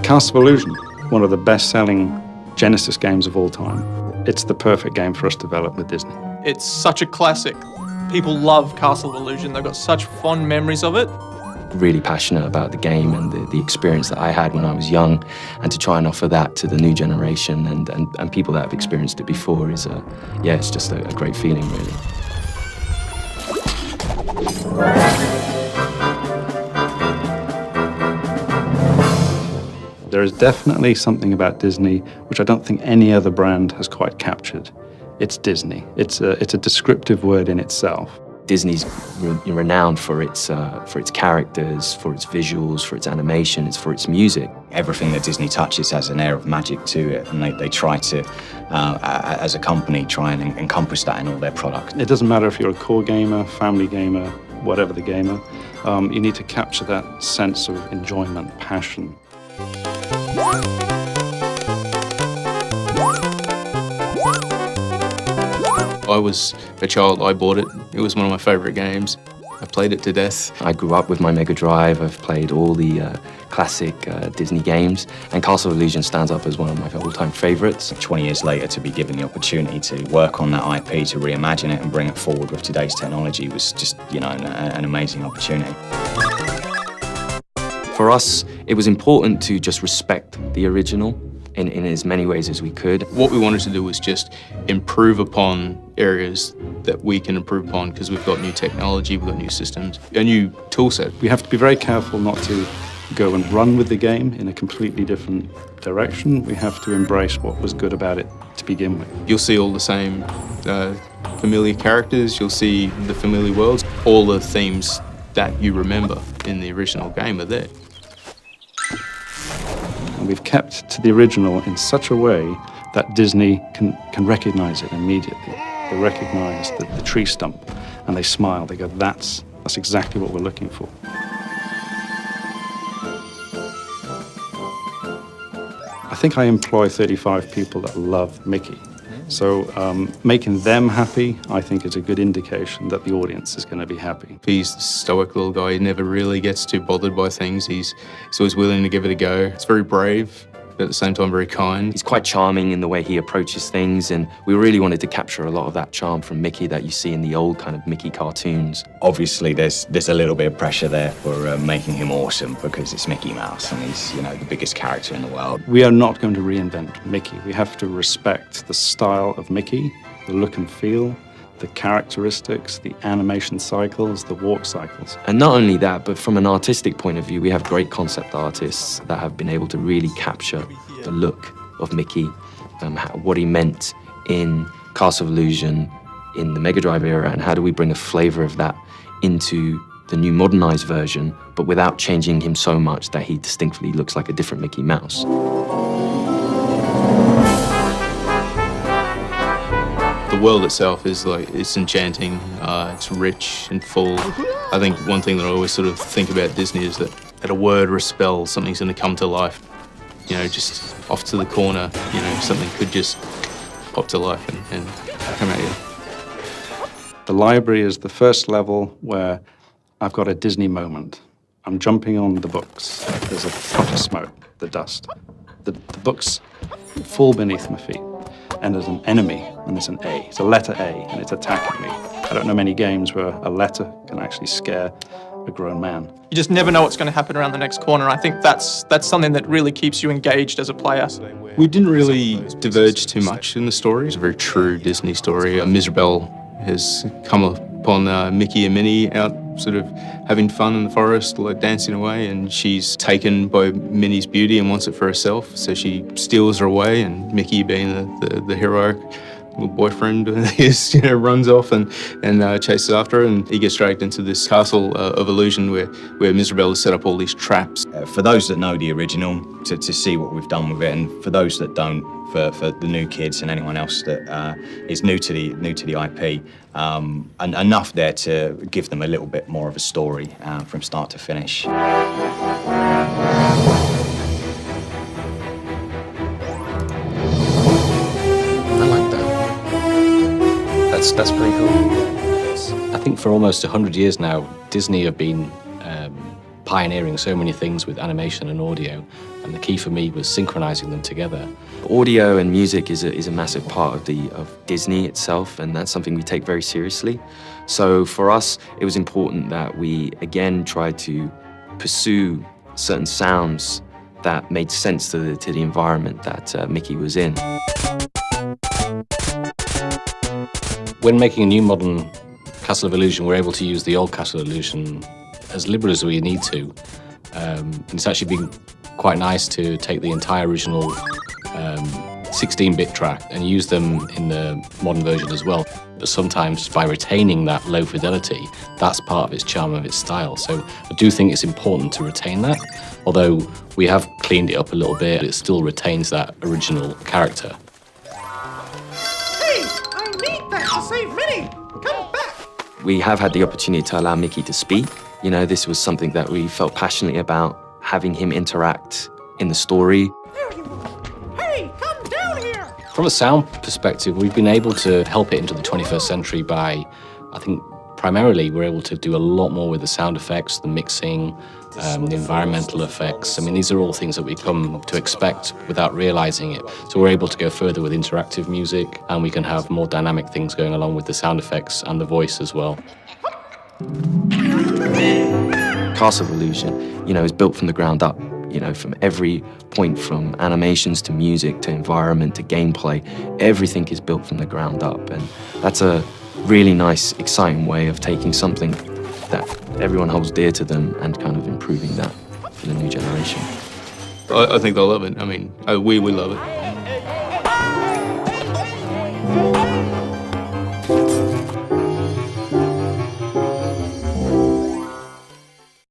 Castle of Illusion, one of the best-selling Genesis games of all time. It's the perfect game for us to develop with Disney. It's such a classic. People love Castle of Illusion. They've got such fond memories of it. Really passionate about the game and the experience that I had when I was young, and to try and offer that to the new generation and people that have experienced it before is, yeah, it's just a great feeling, really. There is definitely something about Disney which I don't think any other brand has quite captured. It's Disney. It's a descriptive word in itself. Disney's renowned for its characters, for its visuals, for its animations, for its music. Everything that Disney touches has an air of magic to it, and they try to, as a company, try and encompass that in all their products. It doesn't matter if you're a core gamer, family gamer, whatever the gamer, you need to capture that sense of enjoyment, passion. I was a child, I bought it. It was one of my favourite games. I played it to death. I grew up with my Mega Drive. I've played all the classic Disney games, and Castle of Illusion stands up as one of my all-time favourites. 20 years later, to be given the opportunity to work on that IP, to reimagine it and bring it forward with today's technology was just, you know, an amazing opportunity. For us, it was important to just respect the original in as many ways as we could. What we wanted to do was just improve upon areas that we can improve upon, because we've got new technology, we've got new systems, a new tool set. We have to be very careful not to go and run with the game in a completely different direction. We have to embrace what was good about it to begin with. You'll see all the same familiar characters, you'll see the familiar worlds, all the themes that you remember in the original game are there. And we've kept to the original in such a way that Disney can recognize it immediately. They recognize the tree stump and they smile. They go, that's exactly what we're looking for. I think I employ 35 people that love Mickey. So making them happy, I think, is a good indication that the audience is going to be happy. He's the stoic little guy. He never really gets too bothered by things. He's always willing to give it a go. It's very brave, but at the same time very kind. He's quite charming in the way he approaches things, and we really wanted to capture a lot of that charm from Mickey that you see in the old kind of Mickey cartoons. Obviously, there's a little bit of pressure there for making him awesome, because it's Mickey Mouse and he's, you know, the biggest character in the world. We are not going to reinvent Mickey. We have to respect the style of Mickey, the look and feel, the characteristics, the animation cycles, the walk cycles. And not only that, but from an artistic point of view, we have great concept artists that have been able to really capture the look of Mickey, what he meant in Castle of Illusion, in the Mega Drive era, and how do we bring a flavor of that into the new modernized version, but without changing him so much that he distinctly looks like a different Mickey Mouse. The world itself is it's enchanting, it's rich and full. I think one thing that I always sort of think about Disney is that at a word or a spell, something's going to come to life. You know, just off to the corner, you know, something could just pop to life and come at you. The library is the first level where I've got a Disney moment. I'm jumping on the books. There's a puff of smoke, the dust. The books fall beneath my feet. And there's an enemy, and there's an A. It's a letter A, and it's attacking me. I don't know many games where a letter can actually scare a grown man. You just never know what's going to happen around the next corner. I think that's something that really keeps you engaged as a player. We didn't really diverge too much in the story. It's a very true Disney story. Mirabel has come upon Mickey and Minnie out sort of having fun in the forest, like dancing away, and she's taken by Minnie's beauty and wants it for herself, so she steals her away, and Mickey, being the heroic little boyfriend, is, you know, runs off and chases after her, and he gets dragged into this castle of illusion where Mirabel has set up all these traps. For those that know the original, to see what we've done with it, and for those that don't, for the new kids and anyone else that is new to the IP, and enough there to give them a little bit more of a story from start to finish. That's pretty cool. I think for almost 100 years now, Disney have been pioneering so many things with animation and audio, and the key for me was synchronizing them together. Audio and music is a massive part of Disney itself, and that's something we take very seriously. So for us, it was important that we again tried to pursue certain sounds that made sense to the environment that Mickey was in. When making a new modern Castle of Illusion, we're able to use the old Castle of Illusion as liberal as we need to. And it's actually been quite nice to take the entire original 16-bit track and use them in the modern version as well. But sometimes by retaining that low fidelity, that's part of its charm, of its style. So I do think it's important to retain that. Although we have cleaned it up a little bit, it still retains that original character. Hey, I need that to save Minnie. Come back. We have had the opportunity to allow Mickey to speak. You know, this was something that we felt passionately about, having him interact in the story. There you are. Hey, come down here. From a sound perspective, we've been able to help it into the 21st century by, I think, primarily we're able to do a lot more with the sound effects, the mixing, the environmental effects. I mean, these are all things that we come to expect without realizing it. So we're able to go further with interactive music, and we can have more dynamic things going along with the sound effects and the voice as well. Castle of Illusion, you know, is built from the ground up. You know, from every point, from animations to music to environment to gameplay, everything is built from the ground up. And that's a really nice, exciting way of taking something that everyone holds dear to them and kind of improving that for the new generation. I think they'll love it. I mean, we love it.